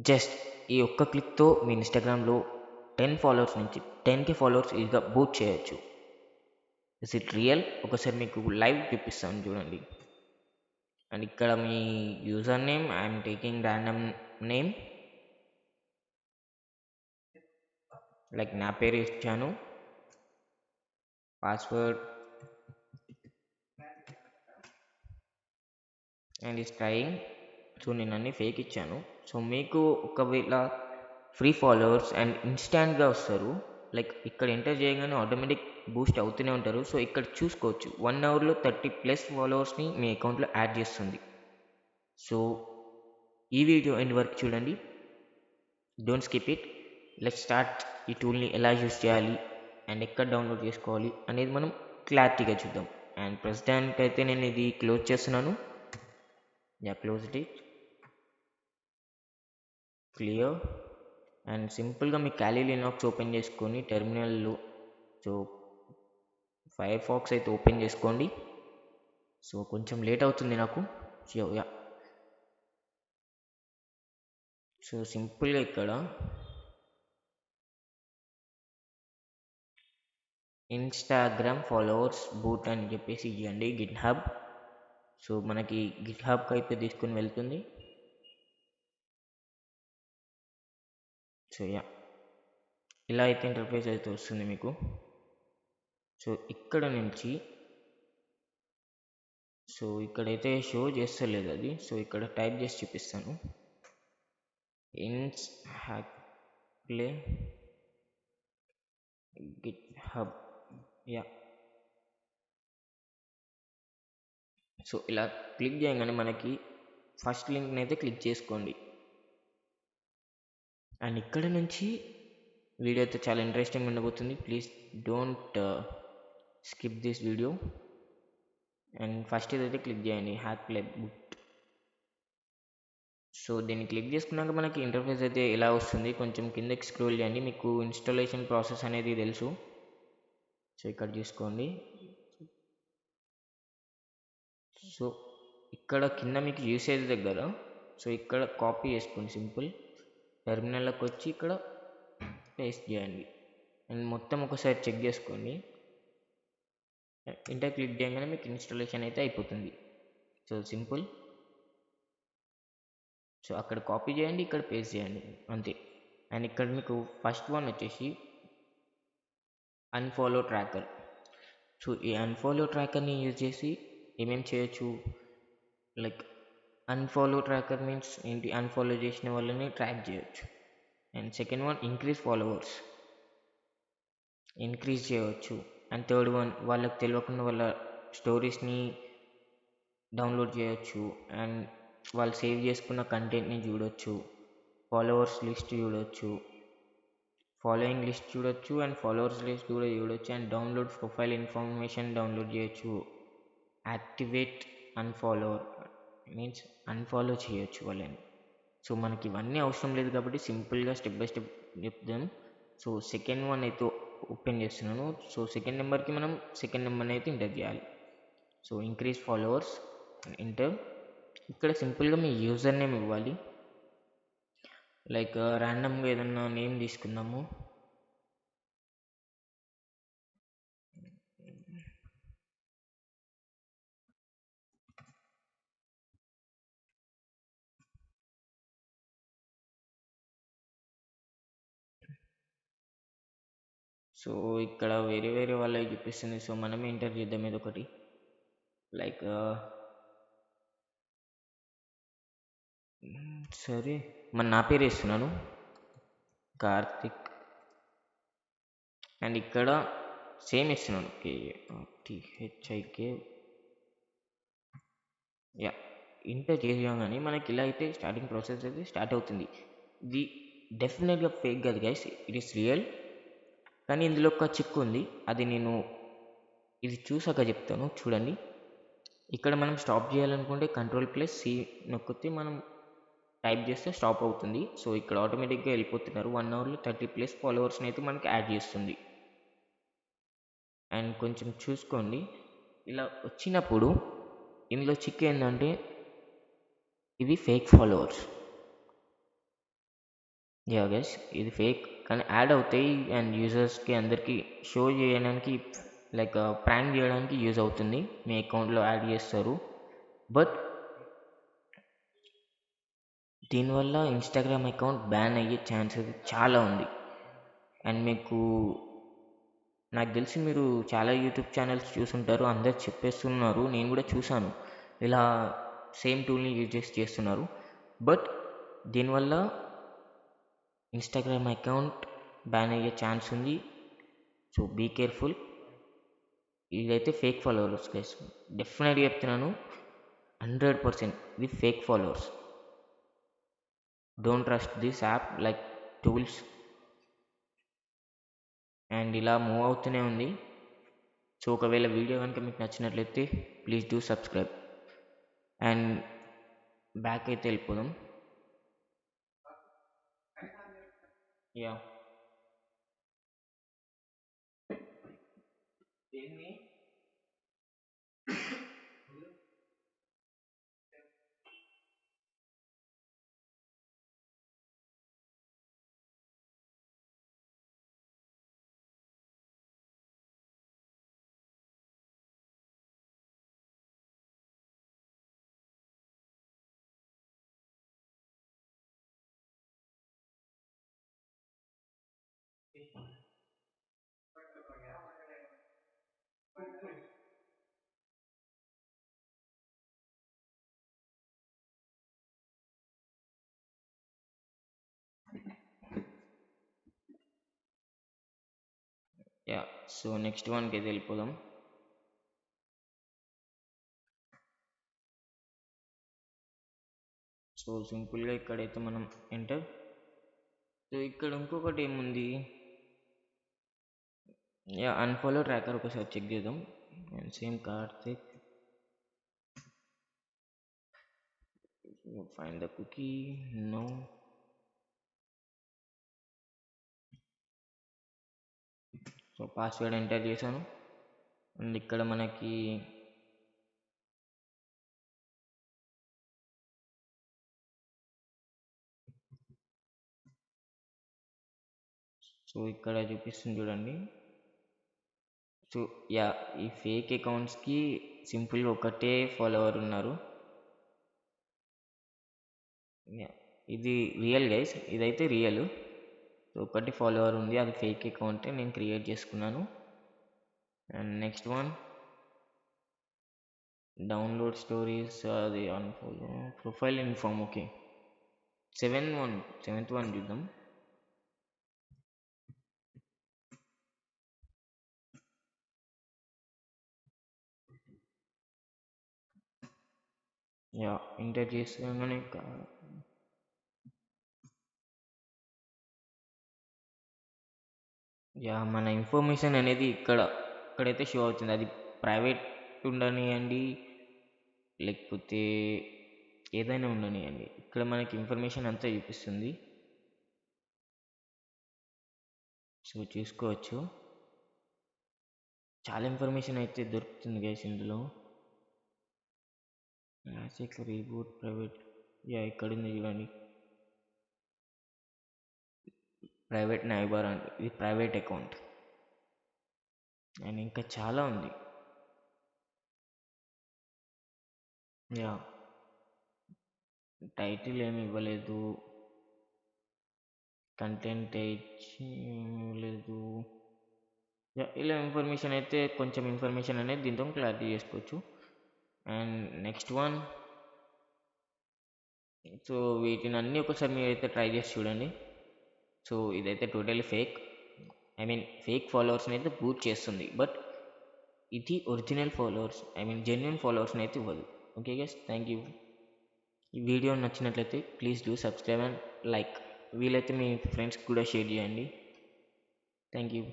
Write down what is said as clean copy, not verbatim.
Just ఈ ఒక్క క్లిక్తో మీ ఇన్స్టాగ్రామ్లో 10 ఫాలోవర్స్ నుంచి 10K ఫాలోవర్స్ ఈజీగా బూట్ చేయొచ్చు. Is it real? ఒకసారి మీకు లైవ్ చూపిస్తాను చూడండి. అండ్ ఇక్కడ మీ user name I'm taking random name, like నా పేరు ఇచ్చాను, password and is trying. So నేను అన్ని ఫేక్ ఇచ్చాను. సో మీకు ఒకవేళ ఫ్రీ ఫాలోవర్స్ అండ్ ఇన్స్టాంట్గా వస్తారు, లైక్ ఇక్కడ ఎంటర్ చేయగానే ఆటోమేటిక్ బూస్ట్ అవుతూనే ఉంటారు. సో ఇక్కడ చూసుకోవచ్చు 1 అవర్లో 30+ ఫాలోవర్స్ని మీ అకౌంట్లో యాడ్ చేస్తుంది. సో ఈ వీడియో ఎండ్ వరకు చూడండి, don't skip it. Let start. ఈ టూల్ని ఎలా యూస్ చేయాలి అండ్ ఎక్కడ డౌన్లోడ్ చేసుకోవాలి అనేది మనం క్లారిటీగా చూద్దాం. అండ్ ప్రస్తుతానికైతే నేను ఇది క్లోజ్ చేస్తున్నాను. Close it, clear. అండ్ సింపుల్గా మీ క్యాలీ లినక్స్ ఓపెన్ చేసుకొని టెర్మినల్లో సో ఫైర్ ఫాక్స్ అయితే ఓపెన్ చేసుకోండి. సో కొంచెం లేట్ అవుతుంది నాకు. సో సింపుల్గా ఇక్కడ ఇన్స్టాగ్రామ్ ఫాలోవర్స్ బూట్ అని చెప్పేసి ఇవ్వండి గిట్ హబ్. సో మనకి గిట్ హబ్కి అయితే తీసుకుని వెళ్తుంది. సో ఇలా అయితే ఇంటర్ఫేస్ అయితే వస్తుంది మీకు. సో ఇక్కడ నుంచి సో ఇక్కడైతే షో చేస్తలేదు అది. సో ఇక్కడ టైప్ చేసి చూపిస్తాను, ఇన్స్ ప్లే గిట్ హబ్. సో ఇలా క్లిక్ చేయగానే మనకి ఫస్ట్ లింక్ని అయితే క్లిక్ చేసుకోండి. అండ్ ఇక్కడ నుంచి వీడియో అయితే చాలా ఇంట్రెస్టింగ్ ఉండబోతుంది. Please don't skip this video. And first ఇదైతే క్లిక్ చేయండి, హ్యాక్ ప్లే బుట్. సో దీన్ని క్లిక్ చేసుకున్నాక మనకి ఇంటర్ఫేస్ అయితే ఇలా వస్తుంది. కొంచెం కిందకి స్క్రోల్ చేయండి, మీకు ఇన్స్టాలేషన్ ప్రాసెస్ అనేది తెలుసు. సో ఇక్కడ చూసుకోండి. సో ఇక్కడ కింద మీకు యూసేజ్ దగ్గర సో ఇక్కడ కాపీ చేసుకోండి, సింపుల్. టెర్మినల్లోకి వచ్చి ఇక్కడ పేస్ట్ చేయండి అండ్ మొత్తం ఒకసారి చెక్ చేసుకోండి. ఇంటర్ క్లిక్ చేయగానే మీకు ఇన్స్టాలేషన్ అయితే అయిపోతుంది. So simple. సో అక్కడ కాపీ చేయండి, ఇక్కడ పేస్ట్ చేయండి, అంతే. అండ్ ఇక్కడ మీకు ఫస్ట్ వన్ వచ్చేసి అన్ఫాలో ట్రాకర్. సో ఈ అన్ఫాలో ట్రాకర్ని యూజ్ చేసి ఏమేమి చేయొచ్చు, లైక్ అన్ఫాలో ట్రాకర్ మీన్స్ ఏంటి, అన్ఫాలో చేసిన వాళ్ళని ట్రాక్ చేయొచ్చు. And second one increase followers, increase చేయవచ్చు. అండ్ థర్డ్ వన్ వాళ్ళకి తెలియకుండా వాళ్ళ స్టోరీస్ని డౌన్లోడ్ చేయొచ్చు అండ్ వాళ్ళు సేవ్ చేసుకున్న కంటెంట్ని చూడొచ్చు, ఫాలోవర్స్ లిస్ట్ చూడొచ్చు, ఫాలోయింగ్ లిస్ట్ చూడొచ్చు అండ్ ఫాలోవర్స్ లిస్ట్ కూడా చూడొచ్చు. And download profile information download చేయొచ్చు. యాక్టివేట్ అన్ఫాలోవర్ మీన్స్ అన్ఫాలో చేయొచ్చు వాళ్ళని. సో మనకి ఇవన్నీ అవసరం లేదు కాబట్టి సింపుల్గా స్టెప్ బై స్టెప్ చెప్తాను. సో సెకండ్ వన్ అయితే ఓపెన్ చేస్తున్నాను. సో సెకండ్ నెంబర్కి మనం సెకండ్ నెంబర్ని అయితే ఎంటర్ చేయాలి. So increase followers enter. ఇక్కడ సింపుల్గా మీ యూజర్ నేమ్ ఇవ్వాలి, లైక్ ర్యాండమ్గా ఏదన్నా నేమ్ తీసుకుందాము. సో ఇక్కడ వేరే వేరే వాళ్ళకి చూపిస్తుంది. సో మనమే ఎంటర్ చేద్దాం ఇది ఒకటి, లైక్ సరే నా పేరు ఇస్తున్నాను కార్తిక్. అండ్ ఇక్కడ సేమ్ ఇస్తున్నాను KRTHIK. ఇంటర్ చేయగానే మనకి ఇలా అయితే స్టార్టింగ్ ప్రాసెస్ అయితే స్టార్ట్ అవుతుంది. ఇది డెఫినెట్గా ఫేక్ కాదు గైస్, ఇట్ ఈస్ రియల్. కానీ ఇందులో ఒక చిక్కు ఉంది, అది నేను ఇది చూసాక చెప్తాను. చూడండి, ఇక్కడ మనం స్టాప్ చేయాలనుకుంటే Ctrl+C నొక్కితే మనం టైప్ చేస్తే స్టాప్ అవుతుంది. సో ఇక్కడ ఆటోమేటిక్గా వెళ్ళిపోతున్నారు. 1 అవర్లో 30+ ఫాలోవర్స్ని అయితే మనకి యాడ్ చేస్తుంది. అండ్ కొంచెం చూసుకోండి, ఇలా వచ్చినప్పుడు ఇందులో చిక్ ఏంటంటే ఇవి ఫేక్ ఫాలోవర్స్. యా గైస్, ఇది ఫేక్ కానీ యాడ్ అవుతాయి అండ్ యూజర్స్కి అందరికీ షో చేయడానికి, లైక్ ప్రాంక్ చేయడానికి యూజ్ అవుతుంది. మీ అకౌంట్లో యాడ్ చేస్తారు. బట్ దీనివల్ల ఇన్స్టాగ్రామ్ అకౌంట్ బ్యాన్ అయ్యే ఛాన్సెస్ చాలా ఉంది. అండ్ మీకు, నాకు తెలిసి మీరు చాలా యూట్యూబ్ ఛానల్స్ చూసుంటారు, అందరు చెప్పేస్తున్నారు, నేను కూడా చూశాను, ఇలా సేమ్ టూల్ని యూజ్ చేసి చేస్తున్నారు. బట్ దీనివల్ల ఇన్స్టాగ్రామ్ అకౌంట్ బ్యాన్ అయ్యే ఛాన్స్ ఉంది. So be careful. ఇదైతే ఫేక్ ఫాలోవర్స్ గైస్, డెఫినెట్గా చెప్తున్నాను, 100% ఇది fake followers. Don't trust this app like tools. And ఇలా మూవ్ అవుతూనే ఉంది. సో ఒకవేళ వీడియో కనుక మీకు నచ్చినట్లయితే please do subscribe. And back అయితే వెళ్ళిపోదాం. Yeah, yeah. సో నెక్స్ట్ వన్కి అయితే వెళ్ళిపోదాం. సో సింపుల్గా ఇక్కడైతే మనం ఎంటర్. సో ఇక్కడ ఇంకొకటి ఏముంది, యా అన్ఫాలో ట్రాకర్ ఒకసారి చెక్ చేద్దాం. And same Karthik, find the cookie, no. So password enter చేశాను. అండ్ ఇక్కడ మనకి సో ఇక్కడ చూపిస్తుంది చూడండి. సో యా, ఈ ఫేక్ అకౌంట్స్కి సింపుల్గా ఒకటే ఫాలోవర్ ఉన్నారు. ఇది రియల్ గైస్, ఇదైతే రియల్. సో ఒకటి ఫాలోవర్ ఉంది, అది ఫేక్ అకౌంటే, నేను క్రియేట్ చేసుకున్నాను. And next one, download stories, అది unfollow, profile inform. Okay, seventh one చూద్దాం. యా, ఎంటర్ చేసాగానే యా మన ఇన్ఫర్మేషన్ అనేది ఇక్కడైతే షో అవుతుంది. అది ప్రైవేట్ ఉండనియండి, లేకపోతే ఏదైనా ఉండనియండి, ఇక్కడ మనకి ఇన్ఫర్మేషన్ అంతా చూపిస్తుంది. సో చూసుకోవచ్చు, చాలా ఇన్ఫర్మేషన్ అయితే దొరుకుతుంది గైస్ ఇందులో. క్లాసిక్ రీబూట్ ప్రైవేట్, యా ఇక్కడ ఉంది చూడండి, ప్రైవేట్ నైబర్ అండ్ ఇది ప్రైవేట్ అకౌంట్. అండ్ ఇంకా చాలా ఉంది. యా, టైటిల్ ఏమి ఇవ్వలేదు, కంటెంట్ ఏమి ఇవ్వలేదు. యా, ఇలా ఇన్ఫర్మేషన్ అయితే, కొంచెం ఇన్ఫర్మేషన్ అనేది దీంతో క్లారిటీ చేసుకోవచ్చు. అండ్ నెక్స్ట్ వన్, సో వీటిని అన్నీ ఒకసారి మీరైతే ట్రై చేసి చూడండి. సో ఇదైతే totally fake, I mean fake ఫాలోవర్స్ని అయితే బూట్ చేస్తుంది. బట్ ఇది original followers, I mean genuine ఫాలోవర్స్ని అయితే ఇవ్వదు. Okay guys, thank you. ఈ వీడియో నచ్చినట్లయితే please do subscribe and like. వీలైతే మీ ఫ్రెండ్స్కి కూడా షేర్ చేయండి. Thank you.